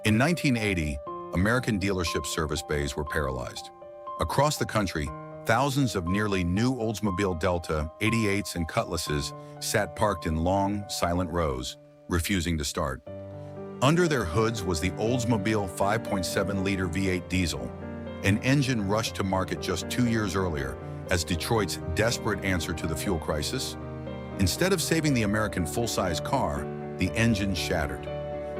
In 1980, American dealership service bays were paralyzed. Across the country, thousands of nearly new Oldsmobile Delta 88s and Cutlasses sat parked in long, silent rows, refusing to start. Under their hoods was the Oldsmobile 5.7-liter V8 diesel, an engine rushed to market just 2 years earlier as Detroit's desperate answer to the fuel crisis. Instead of saving the American full-size car, the engine shattered.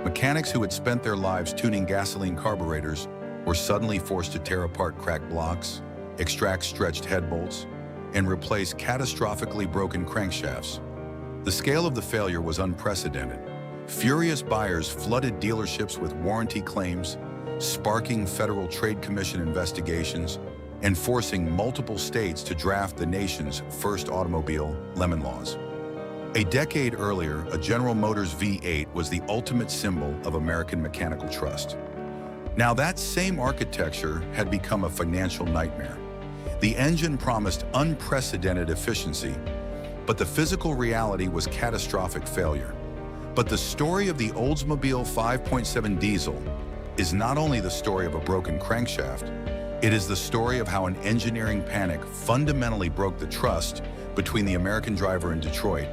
Mechanics who had spent their lives tuning gasoline carburetors were suddenly forced to tear apart cracked blocks, extract stretched head bolts, and replace catastrophically broken crankshafts. The scale of the failure was unprecedented. Furious buyers flooded dealerships with warranty claims, sparking Federal Trade Commission investigations and forcing multiple states to draft the nation's first automobile lemon laws. A decade earlier, a General Motors V8 was the ultimate symbol of American mechanical trust. Now that same architecture had become a financial nightmare. The engine promised unprecedented efficiency, but the physical reality was catastrophic failure. But the story of the Oldsmobile 5.7 diesel is not only the story of a broken crankshaft, it is the story of how an engineering panic fundamentally broke the trust between the American driver and Detroit,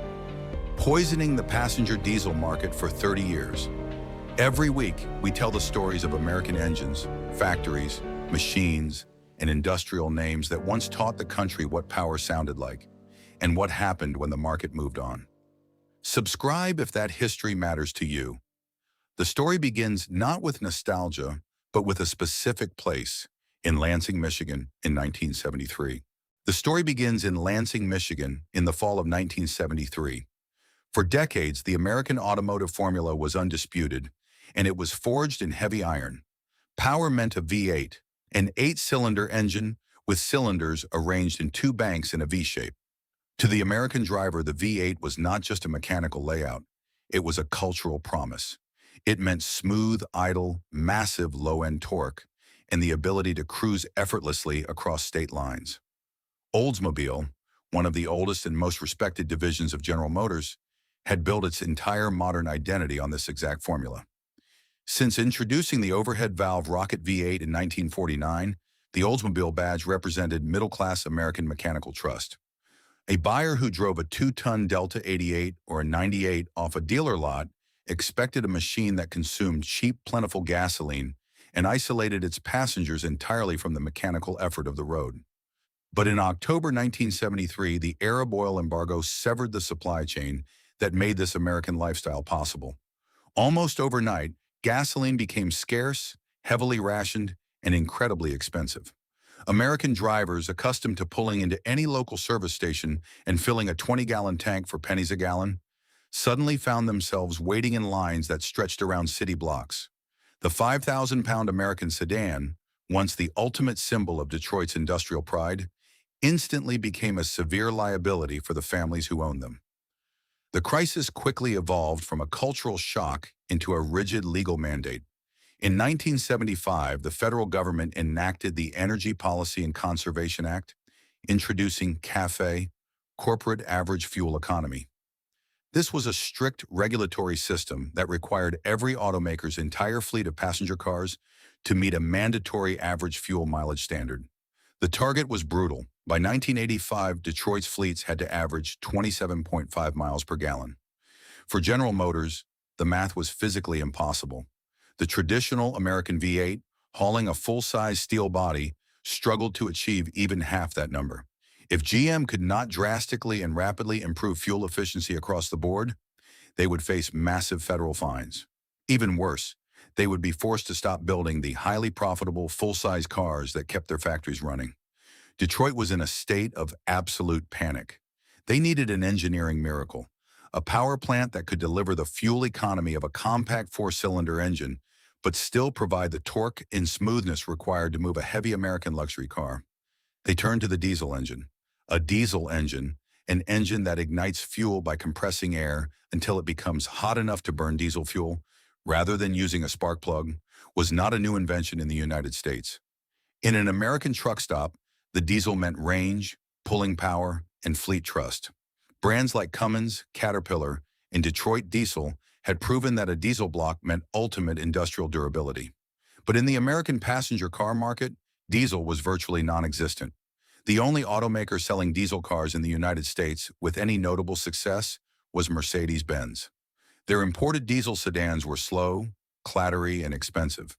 poisoning the passenger diesel market for 30 years. Every week, we tell the stories of American engines, factories, machines, and industrial names that once taught the country what power sounded like and what happened when the market moved on. Subscribe if that history matters to you. The story begins not with nostalgia, but with a specific place in Lansing, Michigan in 1973. The story begins in Lansing, Michigan in the fall of 1973. For decades, the American automotive formula was undisputed, and it was forged in heavy iron. Power meant a V8, an 8-cylinder engine with cylinders arranged in 2 banks in a V-shape. To the American driver, the V8 was not just a mechanical layout, it was a cultural promise. It meant smooth, idle, massive low-end torque, and the ability to cruise effortlessly across state lines. Oldsmobile, one of the oldest and most respected divisions of General Motors, had built its entire modern identity on this exact formula. Since introducing the overhead valve rocket V8 in 1949, the Oldsmobile badge represented middle-class American mechanical trust. A buyer who drove a 2-ton Delta 88 or a 98 off a dealer lot expected a machine that consumed cheap, plentiful gasoline and isolated its passengers entirely from the mechanical effort of the road. But in October 1973, the Arab oil embargo severed the supply chain that made this American lifestyle possible. Almost overnight, gasoline became scarce, heavily rationed, and incredibly expensive. American drivers, accustomed to pulling into any local service station and filling a 20-gallon tank for pennies a gallon, suddenly found themselves waiting in lines that stretched around city blocks. The 5,000-pound American sedan, once the ultimate symbol of Detroit's industrial pride, instantly became a severe liability for the families who owned them. The crisis quickly evolved from a cultural shock into a rigid legal mandate. In 1975, the federal government enacted the Energy Policy and Conservation Act, introducing CAFE, Corporate Average Fuel Economy. This was a strict regulatory system that required every automaker's entire fleet of passenger cars to meet a mandatory average fuel mileage standard. The target was brutal. By 1985, Detroit's fleets had to average 27.5 miles per gallon. For General Motors, the math was physically impossible. The traditional American V8, hauling a full-size steel body, struggled to achieve even half that number. If GM could not drastically and rapidly improve fuel efficiency across the board, they would face massive federal fines. Even worse, they would be forced to stop building the highly profitable full-size cars that kept their factories running. Detroit was in a state of absolute panic. They needed an engineering miracle, a power plant that could deliver the fuel economy of a compact 4-cylinder engine, but still provide the torque and smoothness required to move a heavy American luxury car. They turned to the diesel engine. A diesel engine, an engine that ignites fuel by compressing air until it becomes hot enough to burn diesel fuel, rather than using a spark plug, was not a new invention in the United States. In an American truck stop, the diesel meant range, pulling power, and fleet trust. Brands like Cummins, Caterpillar, and Detroit Diesel had proven that a diesel block meant ultimate industrial durability. But in the American passenger car market, diesel was virtually non-existent. The only automaker selling diesel cars in the United States with any notable success was Mercedes-Benz. Their imported diesel sedans were slow, clattery, and expensive,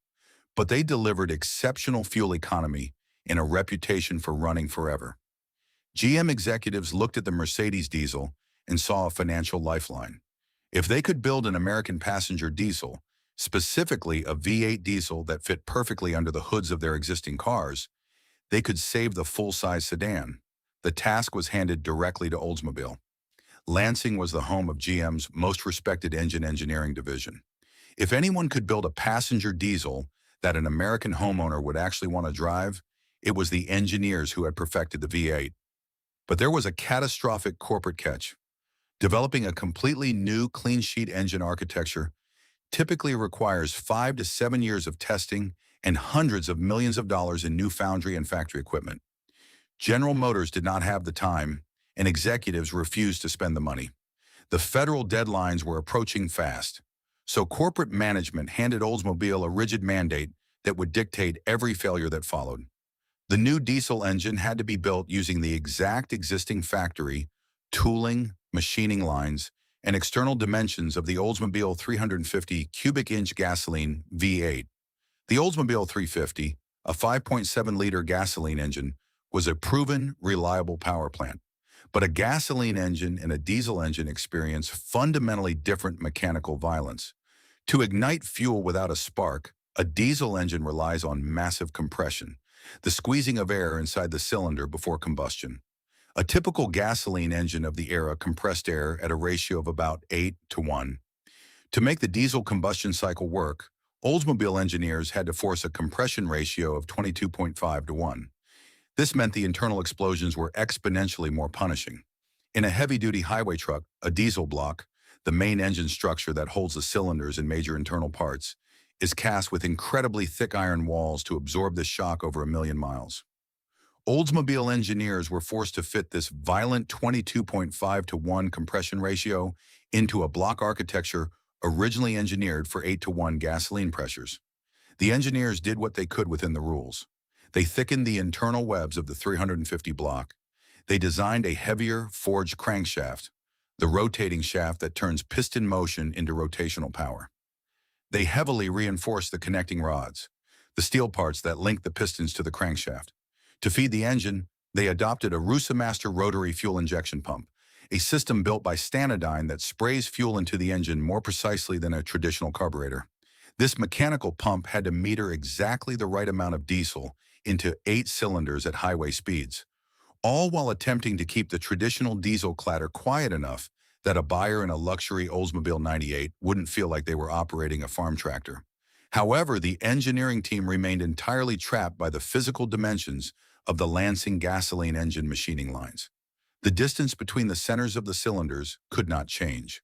but they delivered exceptional fuel economy and a reputation for running forever. GM executives looked at the Mercedes diesel and saw a financial lifeline. If they could build an American passenger diesel, specifically a V8 diesel that fit perfectly under the hoods of their existing cars, they could save the full-size sedan. The task was handed directly to Oldsmobile. Lansing was the home of GM's most respected engine engineering division. If anyone could build a passenger diesel that an American homeowner would actually want to drive, it was the engineers who had perfected the V8. But there was a catastrophic corporate catch. Developing a completely new clean sheet engine architecture typically requires 5 to 7 years of testing and hundreds of millions of dollars in new foundry and factory equipment. General Motors did not have the time, and executives refused to spend the money. The federal deadlines were approaching fast, so corporate management handed Oldsmobile a rigid mandate that would dictate every failure that followed. The new diesel engine had to be built using the exact existing factory, tooling, machining lines, and external dimensions of the Oldsmobile 350 cubic inch gasoline V8. The Oldsmobile 350, a 5.7-liter gasoline engine, was a proven, reliable power plant. But a gasoline engine and a diesel engine experience fundamentally different mechanical violence. To ignite fuel without a spark, a diesel engine relies on massive compression, the squeezing of air inside the cylinder before combustion. A typical gasoline engine of the era compressed air at a ratio of about 8:1. To make the diesel combustion cycle work, Oldsmobile engineers had to force a compression ratio of 22.5:1. This meant the internal explosions were exponentially more punishing. In a heavy-duty highway truck, a diesel block, the main engine structure that holds the cylinders and major internal parts, is cast with incredibly thick iron walls to absorb the shock over 1,000,000 miles. Oldsmobile engineers were forced to fit this violent 22.5:1 compression ratio into a block architecture originally engineered for 8:1 gasoline pressures. The engineers did what they could within the rules. They thickened the internal webs of the 350 block. They designed a heavier forged crankshaft, the rotating shaft that turns piston motion into rotational power. They heavily reinforced the connecting rods, the steel parts that link the pistons to the crankshaft. To feed the engine, they adopted a Rusamaster rotary fuel injection pump, a system built by Stanadyne that sprays fuel into the engine more precisely than a traditional carburetor. This mechanical pump had to meter exactly the right amount of diesel into 8 cylinders at highway speeds, all while attempting to keep the traditional diesel clatter quiet enough that a buyer in a luxury Oldsmobile 98 wouldn't feel like they were operating a farm tractor. However, the engineering team remained entirely trapped by the physical dimensions of the Lansing gasoline engine machining lines. The distance between the centers of the cylinders could not change.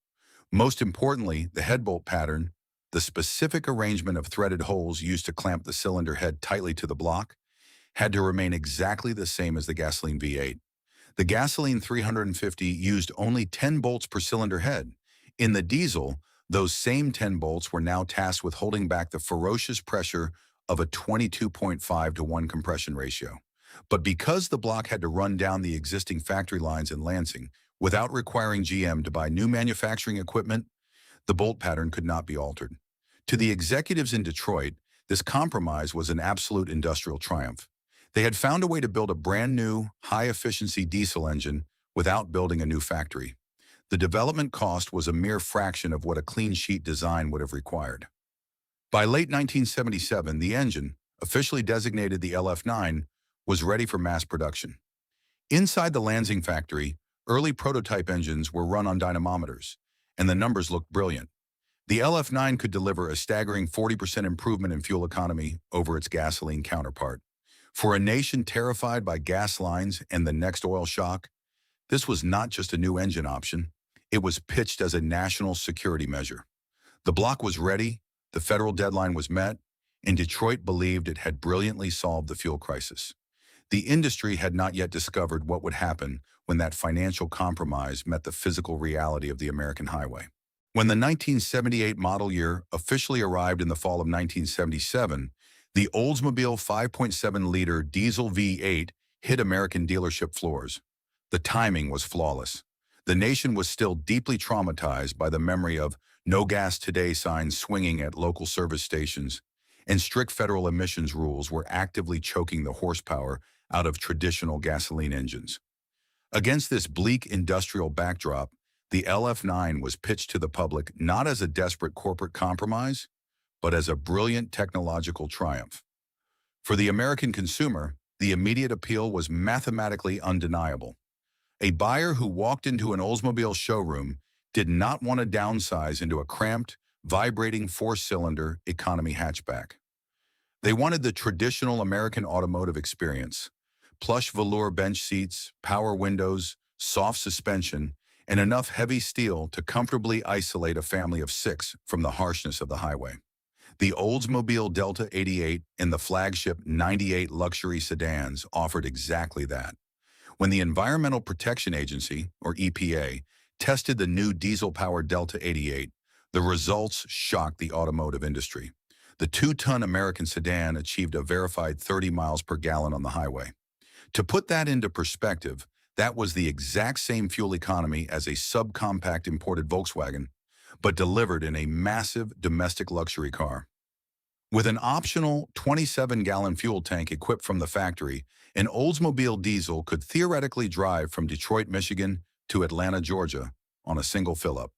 Most importantly, the head bolt pattern, the specific arrangement of threaded holes used to clamp the cylinder head tightly to the block, had to remain exactly the same as the gasoline V8. The gasoline 350 used only 10 bolts per cylinder head. In the diesel, those same 10 bolts were now tasked with holding back the ferocious pressure of a 22.5:1 compression ratio. But because the block had to run down the existing factory lines in Lansing without requiring GM to buy new manufacturing equipment, the bolt pattern could not be altered. To the executives in Detroit, this compromise was an absolute industrial triumph. They had found a way to build a brand new, high-efficiency diesel engine without building a new factory. The development cost was a mere fraction of what a clean sheet design would have required. By late 1977, the engine, officially designated the LF9, was ready for mass production. Inside the Lansing factory, early prototype engines were run on dynamometers, and the numbers looked brilliant. The LF9 could deliver a staggering 40% improvement in fuel economy over its gasoline counterpart. For a nation terrified by gas lines and the next oil shock, this was not just a new engine option. It was pitched as a national security measure. The block was ready, the federal deadline was met, and Detroit believed it had brilliantly solved the fuel crisis. The industry had not yet discovered what would happen when that financial compromise met the physical reality of the American highway. When the 1978 model year officially arrived in the fall of 1977, the Oldsmobile 5.7-liter diesel V8 hit American dealership floors. The timing was flawless. The nation was still deeply traumatized by the memory of "No Gas Today" signs swinging at local service stations, and strict federal emissions rules were actively choking the horsepower out of traditional gasoline engines. Against this bleak industrial backdrop, the LF9 was pitched to the public not as a desperate corporate compromise, but as a brilliant technological triumph. For the American consumer, the immediate appeal was mathematically undeniable. A buyer who walked into an Oldsmobile showroom did not want to downsize into a cramped, vibrating four-cylinder economy hatchback. They wanted the traditional American automotive experience: plush velour bench seats, power windows, soft suspension, and enough heavy steel to comfortably isolate a family of six from the harshness of the highway. The Oldsmobile Delta 88 and the flagship 98 luxury sedans offered exactly that. When the Environmental Protection Agency, or EPA, tested the new diesel-powered Delta 88, the results shocked the automotive industry. The 2-ton American sedan achieved a verified 30 miles per gallon on the highway. To put that into perspective, that was the exact same fuel economy as a subcompact imported Volkswagen, but delivered in a massive domestic luxury car. With an optional 27-gallon fuel tank equipped from the factory, an Oldsmobile diesel could theoretically drive from Detroit, Michigan to Atlanta, Georgia on a single fill-up.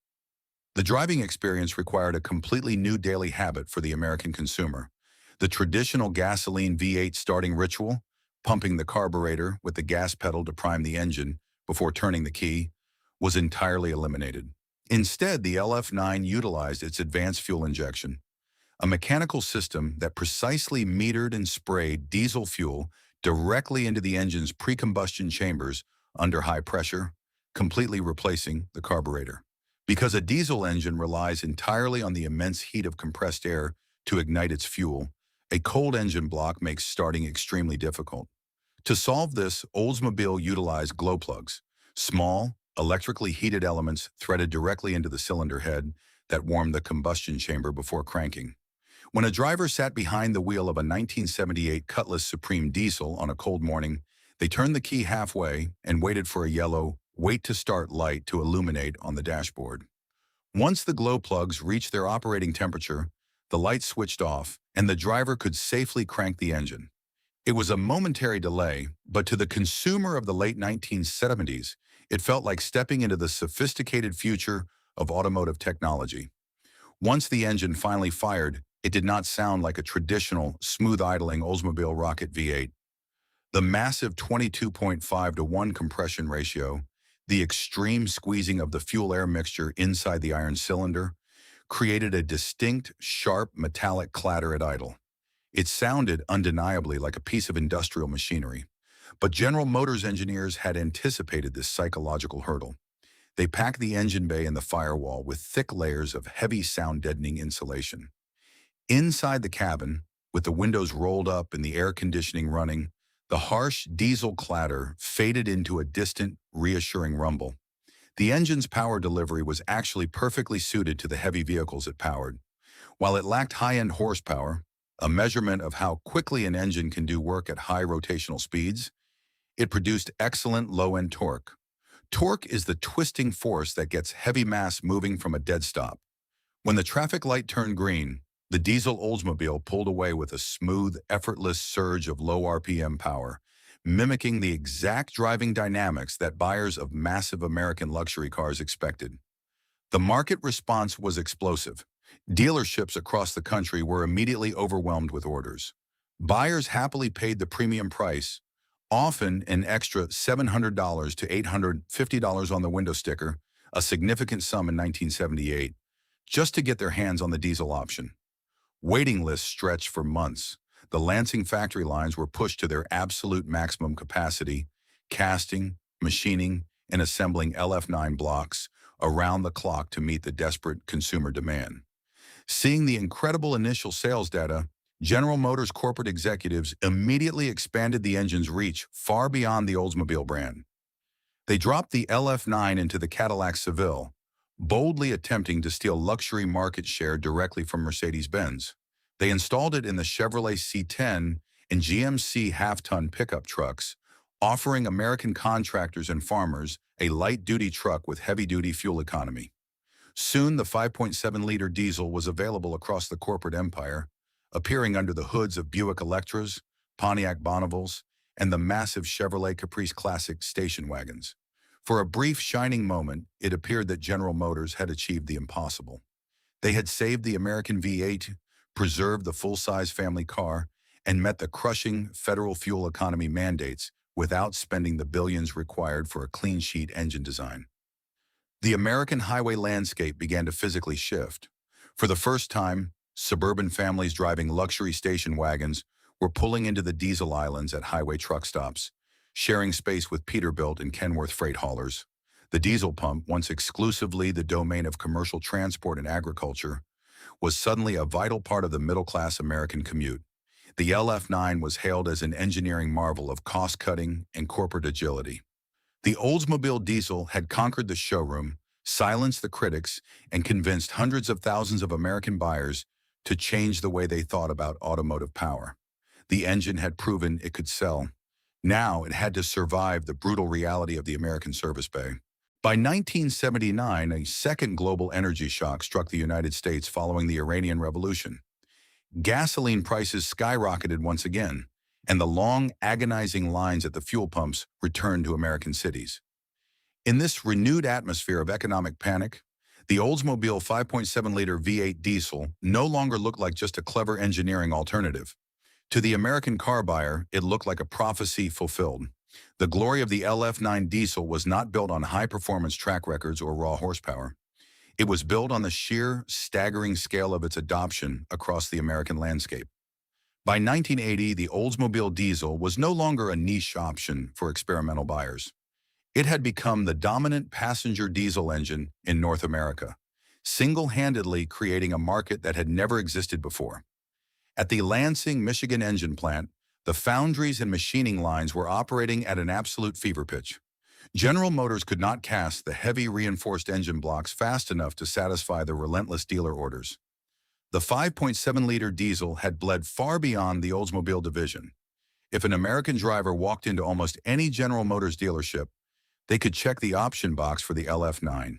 The driving experience required a completely new daily habit for the American consumer. The traditional gasoline V8 starting ritual, pumping the carburetor with the gas pedal to prime the engine before turning the key, was entirely eliminated. Instead, the LF9 utilized its advanced fuel injection, a mechanical system that precisely metered and sprayed diesel fuel directly into the engine's pre-combustion chambers under high pressure, completely replacing the carburetor. Because a diesel engine relies entirely on the immense heat of compressed air to ignite its fuel, a cold engine block makes starting extremely difficult. To solve this, Oldsmobile utilized glow plugs, small, electrically heated elements threaded directly into the cylinder head that warmed the combustion chamber before cranking. When a driver sat behind the wheel of a 1978 Cutlass Supreme diesel on a cold morning, they turned the key halfway and waited for a yellow "Wait to Start" light to illuminate on the dashboard. Once the glow plugs reached their operating temperature, the light switched off and the driver could safely crank the engine. It was a momentary delay, but to the consumer of the late 1970s, it felt like stepping into the sophisticated future of automotive technology. Once the engine finally fired, it did not sound like a traditional, smooth-idling Oldsmobile Rocket V8. The massive 22.5-to-1 compression ratio, the extreme squeezing of the fuel-air mixture inside the iron cylinder, created a distinct, sharp, metallic clatter at idle. It sounded undeniably like a piece of industrial machinery. But General Motors engineers had anticipated this psychological hurdle. They packed the engine bay and the firewall with thick layers of heavy sound-deadening insulation. Inside the cabin, with the windows rolled up and the air conditioning running, the harsh diesel clatter faded into a distant, reassuring rumble. The engine's power delivery was actually perfectly suited to the heavy vehicles it powered. While it lacked high-end horsepower, a measurement of how quickly an engine can do work at high rotational speeds, it produced excellent low-end torque. Torque is the twisting force that gets heavy mass moving from a dead stop. When the traffic light turned green, the diesel Oldsmobile pulled away with a smooth, effortless surge of low RPM power, mimicking the exact driving dynamics that buyers of massive American luxury cars expected. The market response was explosive. Dealerships across the country were immediately overwhelmed with orders. Buyers happily paid the premium price, often an extra $700 to $850 on the window sticker, a significant sum in 1978, just to get their hands on the diesel option. Waiting lists stretched for months. The Lansing factory lines were pushed to their absolute maximum capacity, casting, machining, and assembling LF9 blocks around the clock to meet the desperate consumer demand. Seeing the incredible initial sales data, General Motors corporate executives immediately expanded the engine's reach far beyond the Oldsmobile brand. They dropped the LF9 into the Cadillac Seville, boldly attempting to steal luxury market share directly from Mercedes-Benz. They installed it in the Chevrolet C10 and GMC half-ton pickup trucks, offering American contractors and farmers a light-duty truck with heavy-duty fuel economy. Soon, the 5.7-liter diesel was available across the corporate empire, appearing under the hoods of Buick Electras, Pontiac Bonnevilles, and the massive Chevrolet Caprice Classic station wagons. For a brief, shining moment, it appeared that General Motors had achieved the impossible. They had saved the American V8, preserved the full-size family car, and met the crushing federal fuel economy mandates without spending the billions required for a clean-sheet engine design. The American highway landscape began to physically shift. For the first time, suburban families driving luxury station wagons were pulling into the diesel islands at highway truck stops, sharing space with Peterbilt and Kenworth freight haulers. The diesel pump, once exclusively the domain of commercial transport and agriculture, was suddenly a vital part of the middle-class American commute. The LF9 was hailed as an engineering marvel of cost-cutting and corporate agility. The Oldsmobile diesel had conquered the showroom, silenced the critics, and convinced hundreds of thousands of American buyers to change the way they thought about automotive power. The engine had proven it could sell. Now it had to survive the brutal reality of the American service bay. By 1979, a second global energy shock struck the United States following the Iranian Revolution. Gasoline prices skyrocketed once again, and the long, agonizing lines at the fuel pumps returned to American cities. In this renewed atmosphere of economic panic, the Oldsmobile 5.7-liter V8 diesel no longer looked like just a clever engineering alternative. To the American car buyer, it looked like a prophecy fulfilled. The glory of the LF9 diesel was not built on high-performance track records or raw horsepower. It was built on the sheer, staggering scale of its adoption across the American landscape. By 1980, the Oldsmobile diesel was no longer a niche option for experimental buyers. It had become the dominant passenger diesel engine in North America, single-handedly creating a market that had never existed before. At the Lansing, Michigan engine plant, the foundries and machining lines were operating at an absolute fever pitch. General Motors could not cast the heavy reinforced engine blocks fast enough to satisfy the relentless dealer orders. The 5.7-liter diesel had bled far beyond the Oldsmobile division. If an American driver walked into almost any General Motors dealership, they could check the option box for the LF9.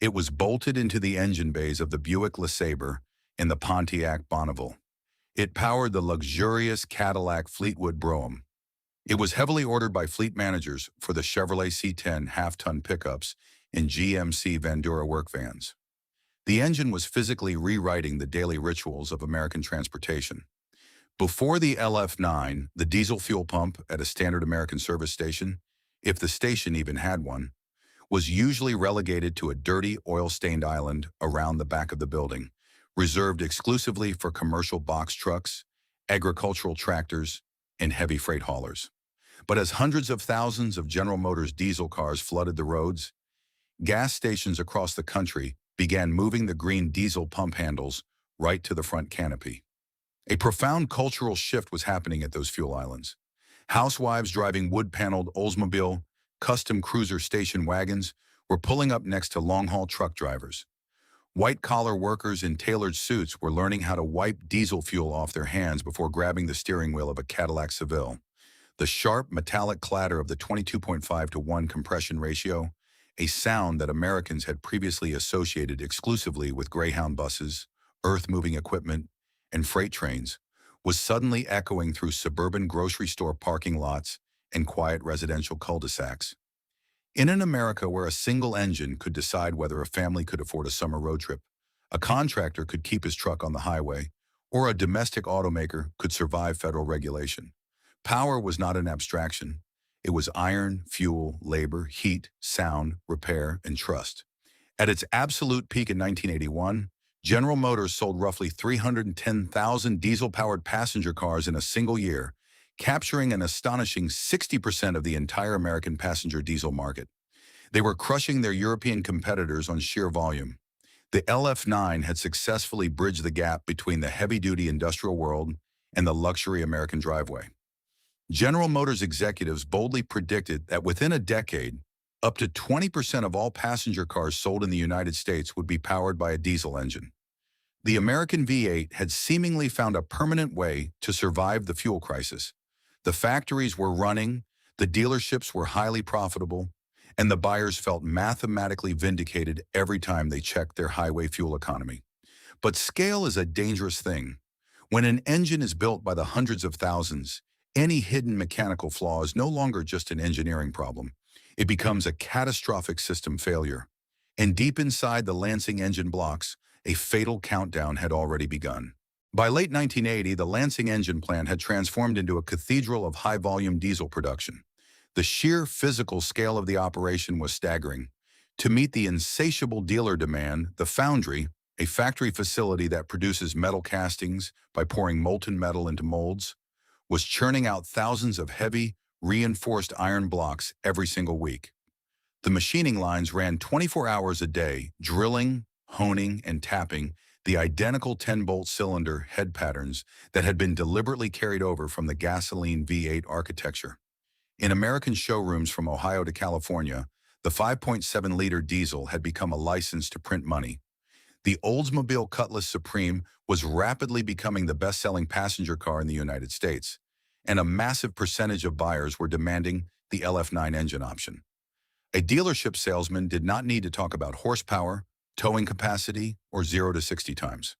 It was bolted into the engine bays of the Buick LeSabre and the Pontiac Bonneville. It powered the luxurious Cadillac Fleetwood Brougham. It was heavily ordered by fleet managers for the Chevrolet C10 half-ton pickups and GMC Vandura work vans. The engine was physically rewriting the daily rituals of American transportation. Before the LF9, the diesel fuel pump at a standard American service station, if the station even had one, was usually relegated to a dirty, oil-stained island around the back of the building, reserved exclusively for commercial box trucks, agricultural tractors, and heavy freight haulers. But as hundreds of thousands of General Motors diesel cars flooded the roads, gas stations across the country began moving the green diesel pump handles right to the front canopy. A profound cultural shift was happening at those fuel islands. Housewives driving wood-paneled Oldsmobile custom cruiser station wagons were pulling up next to long-haul truck drivers. White-collar workers in tailored suits were learning how to wipe diesel fuel off their hands before grabbing the steering wheel of a Cadillac Seville. The sharp, metallic clatter of the 22.5-to-1 compression ratio, a sound that Americans had previously associated exclusively with Greyhound buses, earth-moving equipment, and freight trains, was suddenly echoing through suburban grocery store parking lots and quiet residential cul-de-sacs. In an America where a single engine could decide whether a family could afford a summer road trip, a contractor could keep his truck on the highway, or a domestic automaker could survive federal regulation, power was not an abstraction. It was iron, fuel, labor, heat, sound, repair, and trust. At its absolute peak in 1981, General Motors sold roughly 310,000 diesel-powered passenger cars in a single year, capturing an astonishing 60% of the entire American passenger diesel market. They were crushing their European competitors on sheer volume. The LF9 had successfully bridged the gap between the heavy-duty industrial world and the luxury American driveway. General Motors executives boldly predicted that within a decade, Up to 20% of all passenger cars sold in the United States would be powered by a diesel engine. The American V8 had seemingly found a permanent way to survive the fuel crisis. The factories were running, the dealerships were highly profitable, and the buyers felt mathematically vindicated every time they checked their highway fuel economy. But scale is a dangerous thing. When an engine is built by the hundreds of thousands, any hidden mechanical flaw is no longer just an engineering problem. It becomes a catastrophic system failure. And deep inside the Lansing engine blocks, a fatal countdown had already begun. By late 1980, the Lansing engine plant had transformed into a cathedral of high-volume diesel production. The sheer physical scale of the operation was staggering. To meet the insatiable dealer demand, the foundry, a factory facility that produces metal castings by pouring molten metal into molds, was churning out thousands of heavy, reinforced iron blocks every single week. The machining lines ran 24 hours a day, drilling, honing, and tapping the identical 10-bolt cylinder head patterns that had been deliberately carried over from the gasoline V8 architecture. In American showrooms from Ohio to California, the 5.7-liter diesel had become a license to print money. The Oldsmobile Cutlass Supreme was rapidly becoming the best-selling passenger car in the United States, and a massive percentage of buyers were demanding the LF9 engine option. A dealership salesman did not need to talk about horsepower, towing capacity, or 0 to 60 times.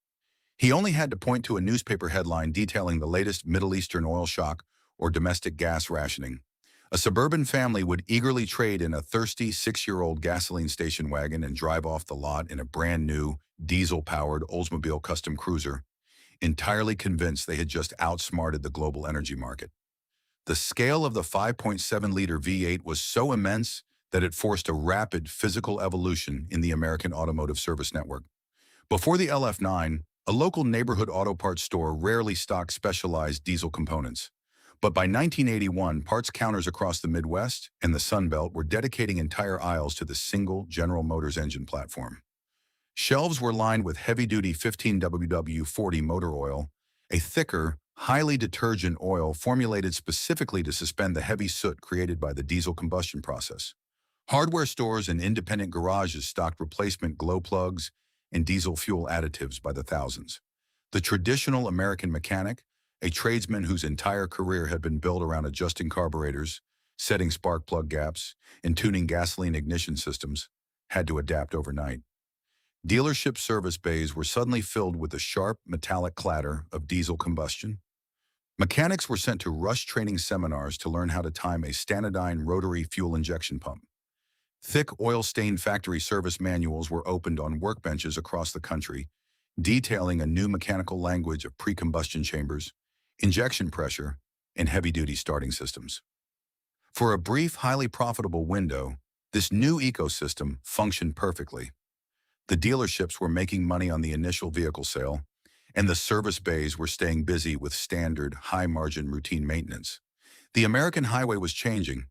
He only had to point to a newspaper headline detailing the latest Middle Eastern oil shock or domestic gas rationing. A suburban family would eagerly trade in a thirsty 6-year-old gasoline station wagon and drive off the lot in a brand-new, diesel-powered Oldsmobile custom cruiser, entirely convinced they had just outsmarted the global energy market. The scale of the 5.7-liter V8 was so immense that it forced a rapid physical evolution in the American automotive service network. Before the LF9, a local neighborhood auto parts store rarely stocked specialized diesel components. But by 1981, parts counters across the Midwest and the Sun Belt were dedicating entire aisles to the single General Motors engine platform. Shelves were lined with heavy-duty 15WW40 motor oil, a thicker, highly detergent oil formulated specifically to suspend the heavy soot created by the diesel combustion process. Hardware stores and independent garages stocked replacement glow plugs and diesel fuel additives by the thousands. The traditional American mechanic, a tradesman whose entire career had been built around adjusting carburetors, setting spark plug gaps, and tuning gasoline ignition systems, had to adapt overnight. Dealership service bays were suddenly filled with the sharp, metallic clatter of diesel combustion. Mechanics were sent to rush training seminars to learn how to time a Stanadyne rotary fuel injection pump. Thick, oil-stained factory service manuals were opened on workbenches across the country, detailing a new mechanical language of pre-combustion chambers, injection pressure, and heavy-duty starting systems. For a brief, highly profitable window, this new ecosystem functioned perfectly. The dealerships were making money on the initial vehicle sale, and the service bays were staying busy with standard, high-margin routine maintenance. The American highway was changing.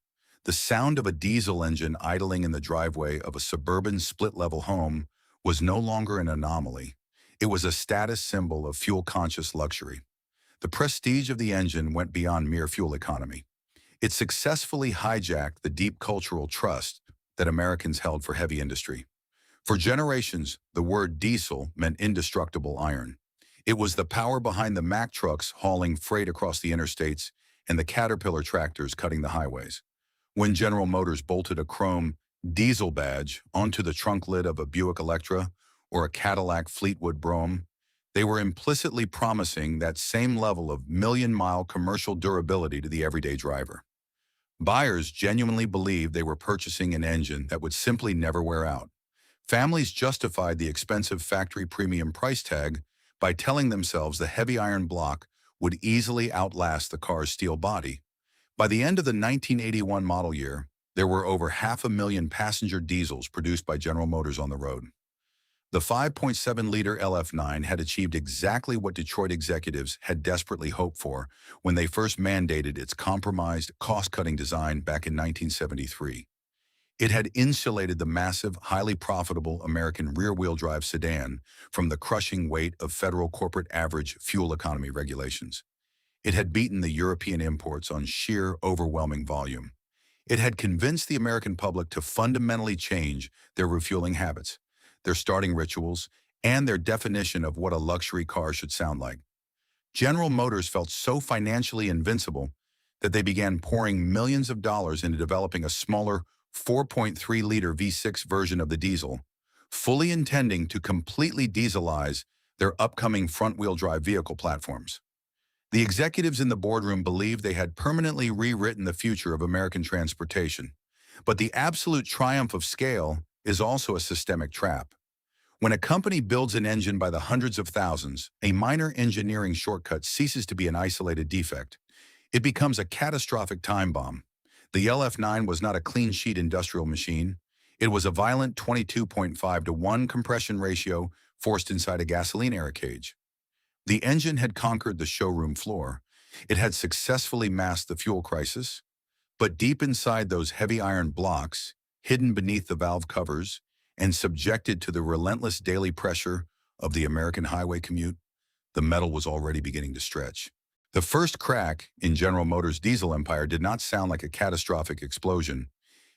The sound of a diesel engine idling in the driveway of a suburban split-level home was no longer an anomaly. It was a status symbol of fuel-conscious luxury. The prestige of the engine went beyond mere fuel economy. It successfully hijacked the deep cultural trust that Americans held for heavy industry. For generations, the word diesel meant indestructible iron. It was the power behind the Mack trucks hauling freight across the interstates and the Caterpillar tractors cutting the highways. When General Motors bolted a chrome diesel badge onto the trunk lid of a Buick Electra or a Cadillac Fleetwood Brougham, they were implicitly promising that same level of million-mile commercial durability to the everyday driver. Buyers genuinely believed they were purchasing an engine that would simply never wear out. Families justified the expensive factory premium price tag by telling themselves the heavy iron block would easily outlast the car's steel body. By the end of the 1981 model year, there were over 500,000 passenger diesels produced by General Motors on the road. The 5.7-liter LF9 had achieved exactly what Detroit executives had desperately hoped for when they first mandated its compromised, cost-cutting design back in 1973. It had insulated the massive, highly profitable American rear-wheel drive sedan from the crushing weight of federal corporate average fuel economy regulations. It had beaten the European imports on sheer, overwhelming volume. It had convinced the American public to fundamentally change their refueling habits, their starting rituals, and their definition of what a luxury car should sound like. General Motors felt so financially invincible that they began pouring millions of dollars into developing a smaller 4.3-liter V6 version of the diesel, fully intending to completely dieselize their upcoming front-wheel drive vehicle platforms. The executives in the boardroom believed they had permanently rewritten the future of American transportation. But the absolute triumph of scale is also a systemic trap. When a company builds an engine by the hundreds of thousands, a minor engineering shortcut ceases to be an isolated defect. It becomes a catastrophic time bomb. The LF9 was not a clean-sheet industrial machine. It was a violent 22.5-to-1 compression ratio forced inside a gasoline air cage. The engine had conquered the showroom floor. It had successfully masked the fuel crisis. But deep inside those heavy iron blocks, hidden beneath the valve covers, and subjected to the relentless daily pressure of the American highway commute, the metal was already beginning to stretch. The first crack in General Motors' diesel empire did not sound like a catastrophic explosion.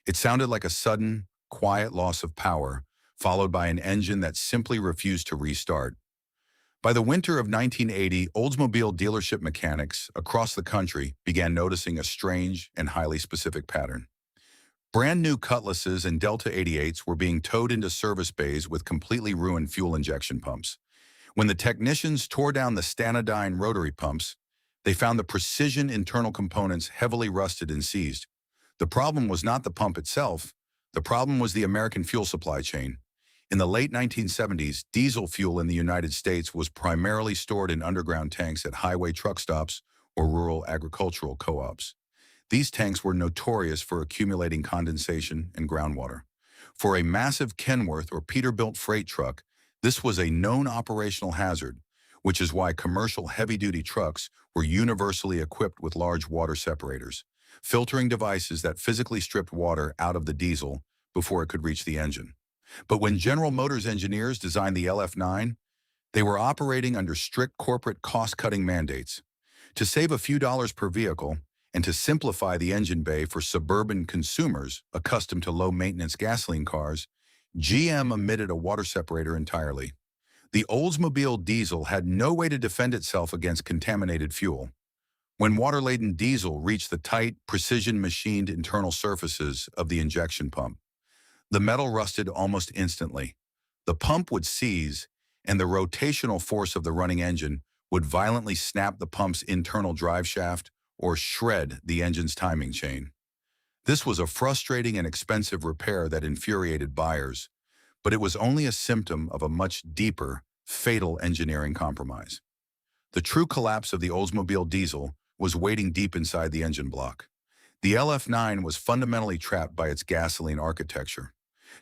It sounded like a sudden, quiet loss of power, followed by an engine that simply refused to restart. By the winter of 1980, Oldsmobile dealership mechanics across the country began noticing a strange and highly specific pattern. Brand new Cutlasses and Delta 88s were being towed into service bays with completely ruined fuel injection pumps. When the technicians tore down the Stanodyne rotary pumps, they found the precision internal components heavily rusted and seized. The problem was not the pump itself. The problem was the American fuel supply chain. In the late 1970s, diesel fuel in the United States was primarily stored in underground tanks at highway truck stops or rural agricultural co-ops. These tanks were notorious for accumulating condensation and groundwater. For a massive Kenworth or Peterbilt freight truck, this was a known operational hazard, which is why commercial heavy-duty trucks were universally equipped with large water separators, filtering devices that physically stripped water out of the diesel before it could reach the engine. But when General Motors engineers designed the LF9, they were operating under strict corporate cost-cutting mandates. To save a few dollars per vehicle and to simplify the engine bay for suburban consumers accustomed to low-maintenance gasoline cars, GM omitted a water separator entirely. The Oldsmobile diesel had no way to defend itself against contaminated fuel. When water-laden diesel reached the tight, precision-machined internal surfaces of the injection pump, the metal rusted almost instantly. The pump would seize, and the rotational force of the running engine would violently snap the pump's internal drive shaft or shred the engine's timing chain. This was a frustrating and expensive repair that infuriated buyers, but it was only a symptom of a much deeper, fatal engineering compromise. The true collapse of the Oldsmobile diesel was waiting deep inside the engine block. The LF9 was fundamentally trapped by its gasoline architecture.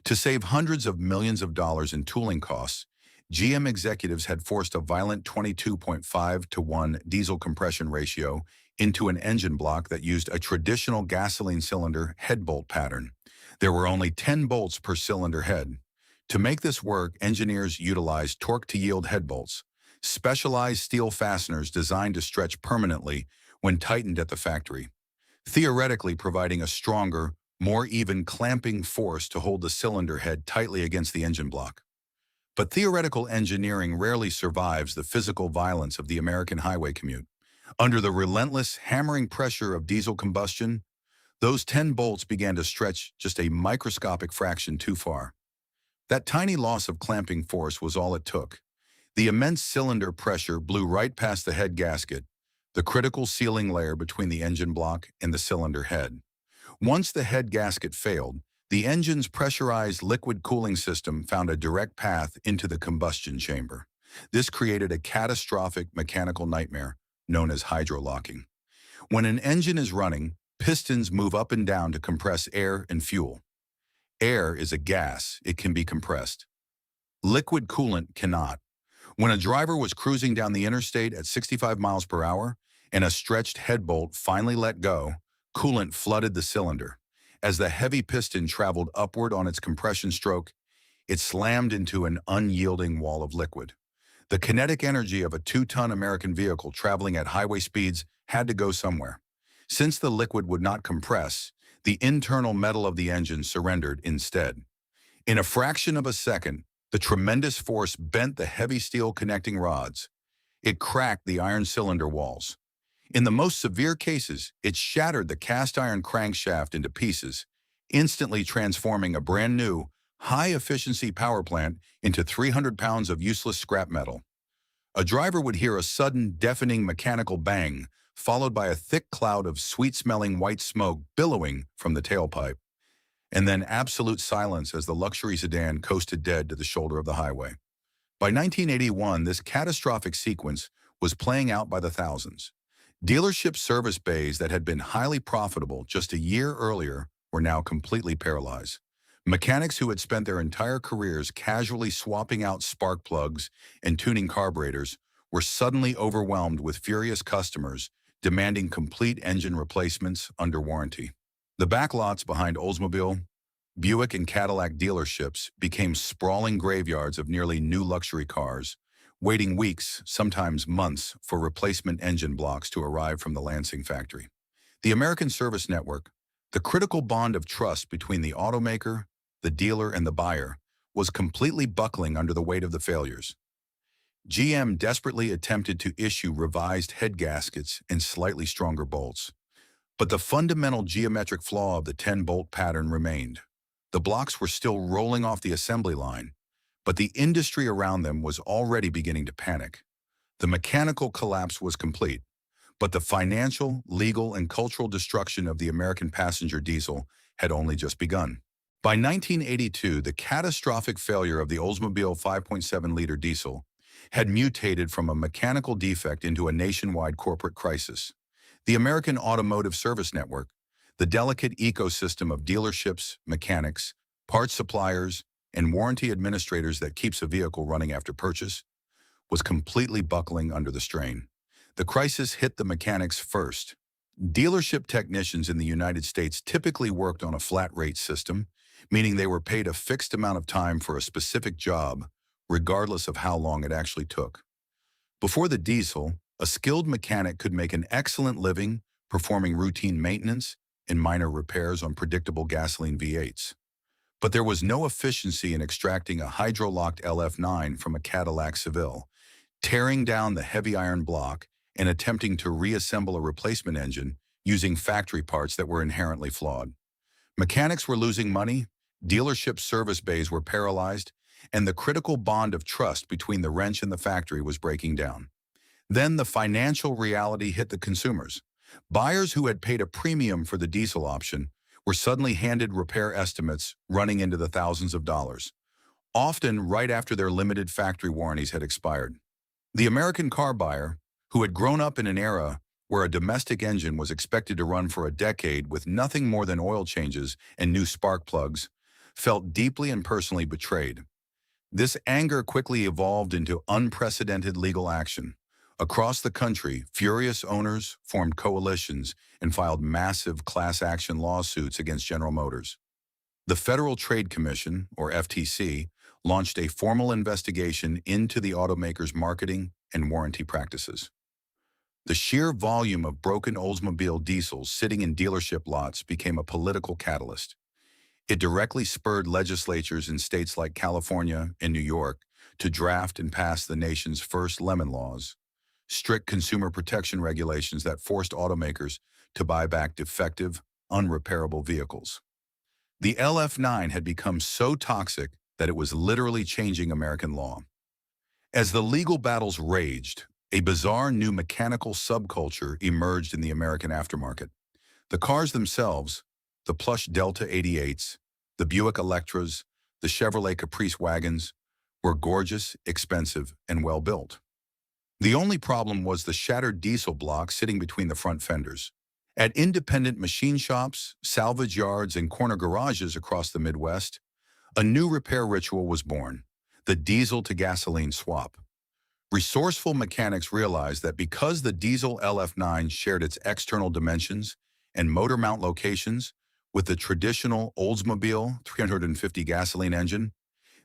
To save hundreds of millions of dollars in tooling costs, GM executives had forced a violent 22.5-to-1 diesel compression ratio into an engine block that used a traditional gasoline cylinder head bolt pattern. There were only 10 bolts per cylinder head. To make this work, engineers utilized torque-to-yield head bolts, specialized steel fasteners designed to stretch permanently when tightened at the factory, theoretically providing a stronger, more even clamping force to hold the cylinder head tightly against the engine block. But theoretical engineering rarely survives the physical violence of the American highway commute. Under the relentless, hammering pressure of diesel combustion, those 10 bolts began to stretch just a microscopic fraction too far. That tiny loss of clamping force was all it took. The immense cylinder pressure blew right past the head gasket, the critical sealing layer between the engine block and the cylinder head. Once the head gasket failed, the engine's pressurized liquid cooling system found a direct path into the combustion chamber. This created a catastrophic mechanical nightmare known as hydrolocking. When an engine is running, pistons move up and down to compress air and fuel. Air is a gas, it can be compressed. Liquid coolant cannot. When a driver was cruising down the interstate at 65 miles per hour and a stretched head bolt finally let go, coolant flooded the cylinder. As the heavy piston traveled upward on its compression stroke, it slammed into an unyielding wall of liquid. The kinetic energy of a 2-ton American vehicle traveling at highway speeds had to go somewhere. Since the liquid would not compress, The internal metal of the engine surrendered instead. In a fraction of a second, the tremendous force bent the heavy steel connecting rods. It cracked the iron cylinder walls. In the most severe cases, it shattered the cast iron crankshaft into pieces, instantly transforming a brand new, high-efficiency power plant into 300 pounds of useless scrap metal. A driver would hear a sudden, deafening mechanical bang, followed by a thick cloud of sweet-smelling white smoke billowing from the tailpipe, and then absolute silence as the luxury sedan coasted dead to the shoulder of the highway. By 1981, this catastrophic sequence was playing out by the thousands. Dealership service bays that had been highly profitable just a year earlier were now completely paralyzed. Mechanics who had spent their entire careers casually swapping out spark plugs and tuning carburetors were suddenly overwhelmed with furious customers demanding complete engine replacements under warranty. The backlots behind Oldsmobile, Buick, and Cadillac dealerships became sprawling graveyards of nearly new luxury cars, waiting weeks, sometimes months, for replacement engine blocks to arrive from the Lansing factory. The American service network, the critical bond of trust between the automaker, the dealer, and the buyer, was completely buckling under the weight of the failures. GM desperately attempted to issue revised head gaskets and slightly stronger bolts. But the fundamental geometric flaw of the 10-bolt pattern remained. The blocks were still rolling off the assembly line, but the industry around them was already beginning to panic. The mechanical collapse was complete, but the financial, legal, and cultural destruction of the American passenger diesel had only just begun. By 1982, the catastrophic failure of the Oldsmobile 5.7-liter diesel had mutated from a mechanical defect into a nationwide corporate crisis. The American Automotive Service Network, the delicate ecosystem of dealerships, mechanics, parts suppliers, and warranty administrators that keeps a vehicle running after purchase, was completely buckling under the strain. The crisis hit the mechanics first. Dealership technicians in the United States typically worked on a flat-rate system, meaning they were paid a fixed amount of time for a specific job, regardless of how long it actually took. Before the diesel, a skilled mechanic could make an excellent living performing routine maintenance and minor repairs on predictable gasoline V8s. But there was no efficiency in extracting a hydro-locked LF9 from a Cadillac Seville, tearing down the heavy iron block, and attempting to reassemble a replacement engine using factory parts that were inherently flawed. Mechanics were losing money, dealership service bays were paralyzed, and the critical bond of trust between the wrench and the factory was breaking down. Then the financial reality hit the consumers. Buyers who had paid a premium for the diesel option were suddenly handed repair estimates running into the thousands of dollars, often right after their limited factory warranties had expired. The American car buyer, who had grown up in an era where a domestic engine was expected to run for a decade with nothing more than oil changes and new spark plugs, felt deeply and personally betrayed. This anger quickly evolved into unprecedented legal action. Across the country, furious owners formed coalitions and filed massive class action lawsuits against General Motors. The Federal Trade Commission, or FTC, launched a formal investigation into the automaker's marketing and warranty practices. The sheer volume of broken Oldsmobile diesels sitting in dealership lots became a political catalyst. It directly spurred legislatures in states like California and New York to draft and pass the nation's first lemon laws, strict consumer protection regulations that forced automakers to buy back defective, unrepairable vehicles. The LF9 had become so toxic that it was literally changing American law. As the legal battles raged, a bizarre new mechanical subculture emerged in the American aftermarket. The cars themselves, the plush Delta 88s, the Buick Electras, the Chevrolet Caprice wagons, were gorgeous, expensive, and well-built. The only problem was the shattered diesel block sitting between the front fenders. At independent machine shops, salvage yards, and corner garages across the Midwest, a new repair ritual was born: the diesel-to-gasoline swap. Resourceful mechanics realized that because the diesel LF9 shared its external dimensions and motor mount locations with the traditional Oldsmobile 350 gasoline engine,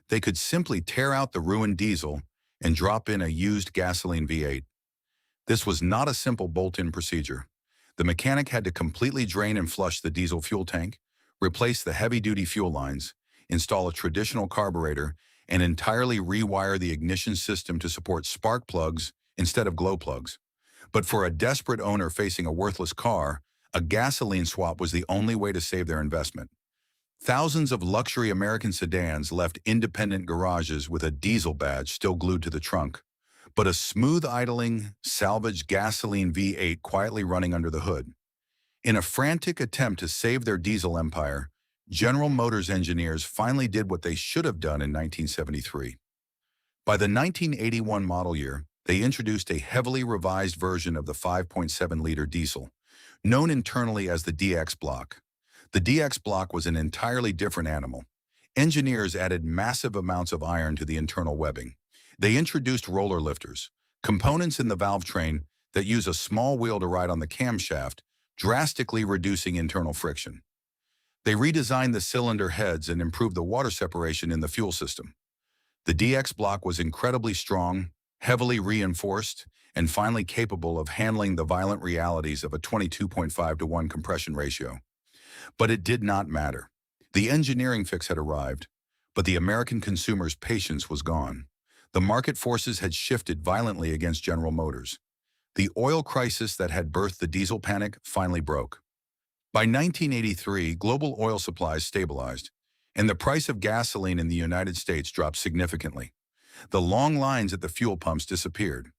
they could simply tear out the ruined diesel and drop in a used gasoline V8. This was not a simple bolt-in procedure. The mechanic had to completely drain and flush the diesel fuel tank, replace the heavy-duty fuel lines, install a traditional carburetor, and entirely rewire the ignition system to support spark plugs instead of glow plugs. But for a desperate owner facing a worthless car, a gasoline swap was the only way to save their investment. Thousands of luxury American sedans left independent garages with a diesel badge still glued to the trunk, but a smooth idling, salvaged gasoline V8 quietly running under the hood. In a frantic attempt to save their diesel empire, General Motors engineers finally did what they should have done in 1973. By the 1981 model year, they introduced a heavily revised version of the 5.7-liter diesel, known internally as the DX block. The DX block was an entirely different animal. Engineers added massive amounts of iron to the internal webbing. They introduced roller lifters, components in the valve train that use a small wheel to ride on the camshaft, drastically reducing internal friction. They redesigned the cylinder heads and improved the water separation in the fuel system. The DX block was incredibly strong, heavily reinforced, and finally capable of handling the violent realities of a 22.5-to-1 compression ratio. But it did not matter. The engineering fix had arrived, but the American consumer's patience was gone. The market forces had shifted violently against General Motors. The oil crisis that had birthed the diesel panic finally broke. By 1983, global oil supplies stabilized, and the price of gasoline in the United States dropped significantly. The long lines at the fuel pumps disappeared.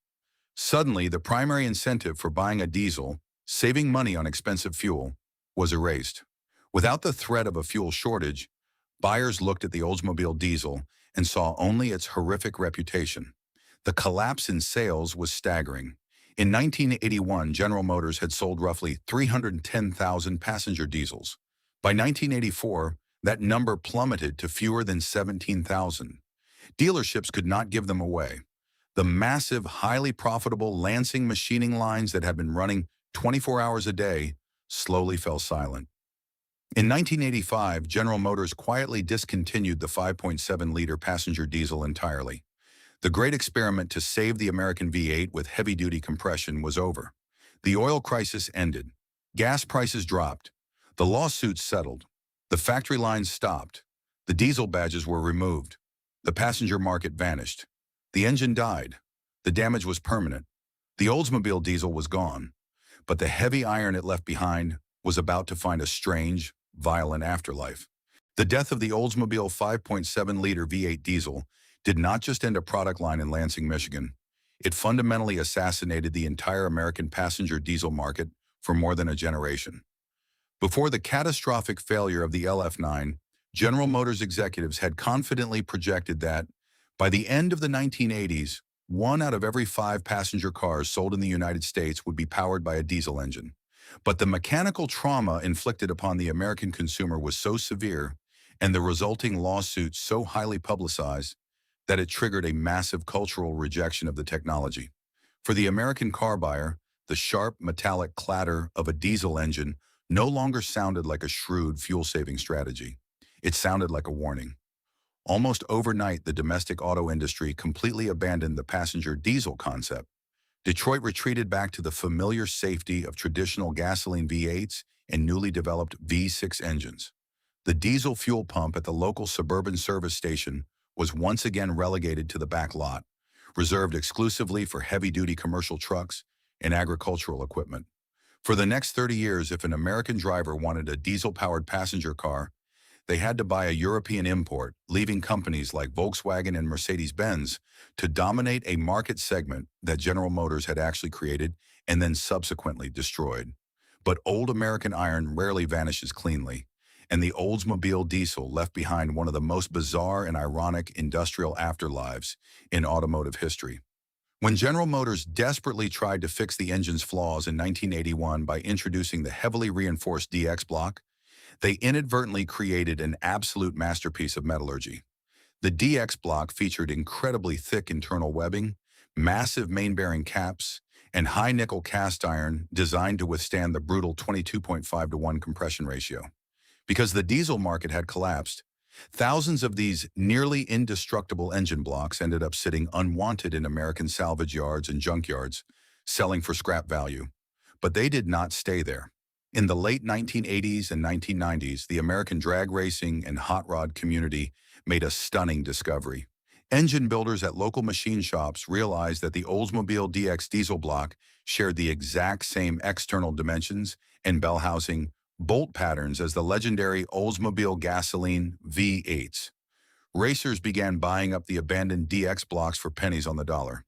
Suddenly, the primary incentive for buying a diesel, saving money on expensive fuel, was erased. Without the threat of a fuel shortage, buyers looked at the Oldsmobile diesel and saw only its horrific reputation. The collapse in sales was staggering. In 1981, General Motors had sold roughly 310,000 passenger diesels. By 1984, that number plummeted to fewer than 17,000. Dealerships could not give them away. The massive, highly profitable Lansing machining lines that had been running 24 hours a day slowly fell silent. In 1985, General Motors quietly discontinued the 5.7-liter passenger diesel entirely. The great experiment to save the American V8 with heavy-duty compression was over. The oil crisis ended. Gas prices dropped. The lawsuits settled. The factory lines stopped. The diesel badges were removed. The passenger market vanished. The engine died. The damage was permanent. The Oldsmobile diesel was gone. But the heavy iron it left behind was about to find a strange, violent afterlife. The death of the Oldsmobile 5.7-liter V8 diesel did not just end a product line in Lansing, Michigan. It fundamentally assassinated the entire American passenger diesel market for more than a generation. Before the catastrophic failure of the LF9, General Motors executives had confidently projected that, by the end of the 1980s, 1 out of every 5 passenger cars sold in the United States would be powered by a diesel engine. But the mechanical trauma inflicted upon the American consumer was so severe, and the resulting lawsuits so highly publicized, that it triggered a massive cultural rejection of the technology. For the American car buyer, the sharp, metallic clatter of a diesel engine no longer sounded like a shrewd fuel-saving strategy. It sounded like a warning. Almost overnight, the domestic auto industry completely abandoned the passenger diesel concept. Detroit retreated back to the familiar safety of traditional gasoline V8s and newly developed V6 engines. The diesel fuel pump at the local suburban service station was once again relegated to the back lot, reserved exclusively for heavy-duty commercial trucks and agricultural equipment. For the next 30 years, if an American driver wanted a diesel-powered passenger car, they had to buy a European import, leaving companies like Volkswagen and Mercedes-Benz to dominate a market segment that General Motors had actually created and then subsequently destroyed. But old American iron rarely vanishes cleanly, and the Oldsmobile diesel left behind one of the most bizarre and ironic industrial afterlives in automotive history. When General Motors desperately tried to fix the engine's flaws in 1981 by introducing the heavily reinforced DX block, they inadvertently created an absolute masterpiece of metallurgy. The DX block featured incredibly thick internal webbing, massive main-bearing caps, and high-nickel cast iron designed to withstand the brutal 22.5-to-1 compression ratio. Because the diesel market had collapsed, thousands of these nearly indestructible engine blocks ended up sitting unwanted in American salvage yards and junkyards, selling for scrap value. But they did not stay there. In the late 1980s and 1990s, the American drag racing and hot rod community made a stunning discovery. Engine builders at local machine shops realized that the Oldsmobile DX diesel block shared the exact same external dimensions and bell housing bolt patterns as the legendary Oldsmobile gasoline V8s. Racers began buying up the abandoned DX blocks for pennies on the dollar.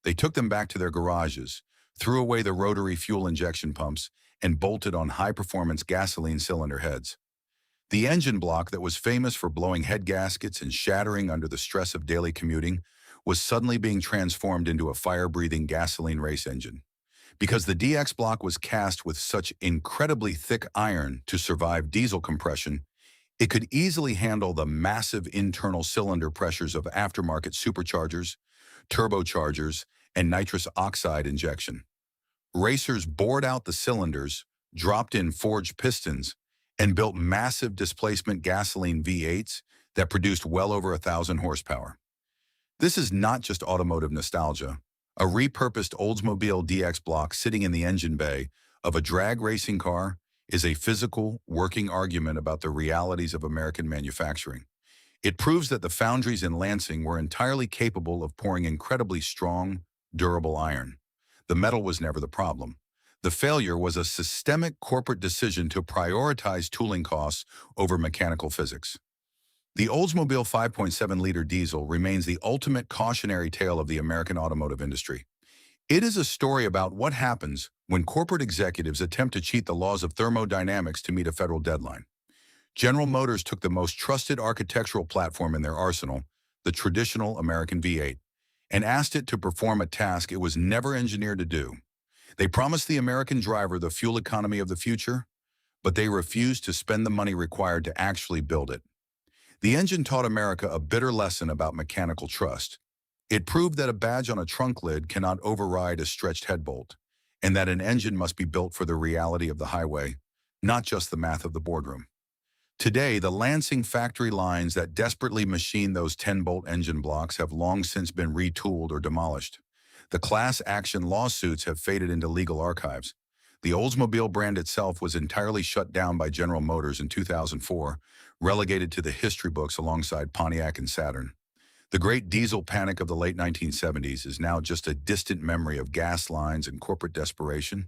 They took them back to their garages, threw away the rotary fuel injection pumps, and bolted on high-performance gasoline cylinder heads. The engine block that was famous for blowing head gaskets and shattering under the stress of daily commuting was suddenly being transformed into a fire-breathing gasoline race engine. Because the DX block was cast with such incredibly thick iron to survive diesel compression, it could easily handle the massive internal cylinder pressures of aftermarket superchargers, turbochargers, and nitrous oxide injection. Racers bored out the cylinders, dropped in forged pistons, and built massive displacement gasoline V8s that produced well over 1,000 horsepower. This is not just automotive nostalgia. A repurposed Oldsmobile DX block sitting in the engine bay of a drag racing car is a physical, working argument about the realities of American manufacturing. It proves that the foundries in Lansing were entirely capable of pouring incredibly strong, durable iron. The metal was never the problem. The failure was a systemic corporate decision to prioritize tooling costs over mechanical physics. The Oldsmobile 5.7-liter diesel remains the ultimate cautionary tale of the American automotive industry. It is a story about what happens when corporate executives attempt to cheat the laws of thermodynamics to meet a federal deadline. General Motors took the most trusted architectural platform in their arsenal, the traditional American V8, and asked it to perform a task it was never engineered to do. They promised the American driver the fuel economy of the future, but they refused to spend the money required to actually build it. The engine taught America a bitter lesson about mechanical trust. It proved that a badge on a trunk lid cannot override a stretched head bolt, and that an engine must be built for the reality of the highway, not just the math of the boardroom. Today, the Lansing factory lines that desperately machine those 10-bolt engine blocks have long since been retooled or demolished. The class action lawsuits have faded into legal archives. The Oldsmobile brand itself was entirely shut down by General Motors in 2004, relegated to the history books alongside Pontiac and Saturn. The great diesel panic of the late 1970s is now just a distant memory of gas lines and corporate desperation.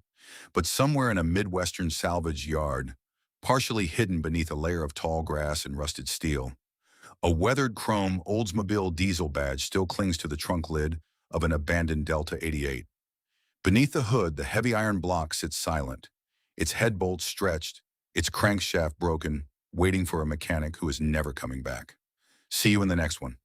But somewhere in a Midwestern salvage yard, partially hidden beneath a layer of tall grass and rusted steel, a weathered chrome Oldsmobile diesel badge still clings to the trunk lid of an abandoned Delta 88. Beneath the hood, the heavy iron block sits silent, its head bolts stretched, its crankshaft broken, waiting for a mechanic who is never coming back. See you in the next one.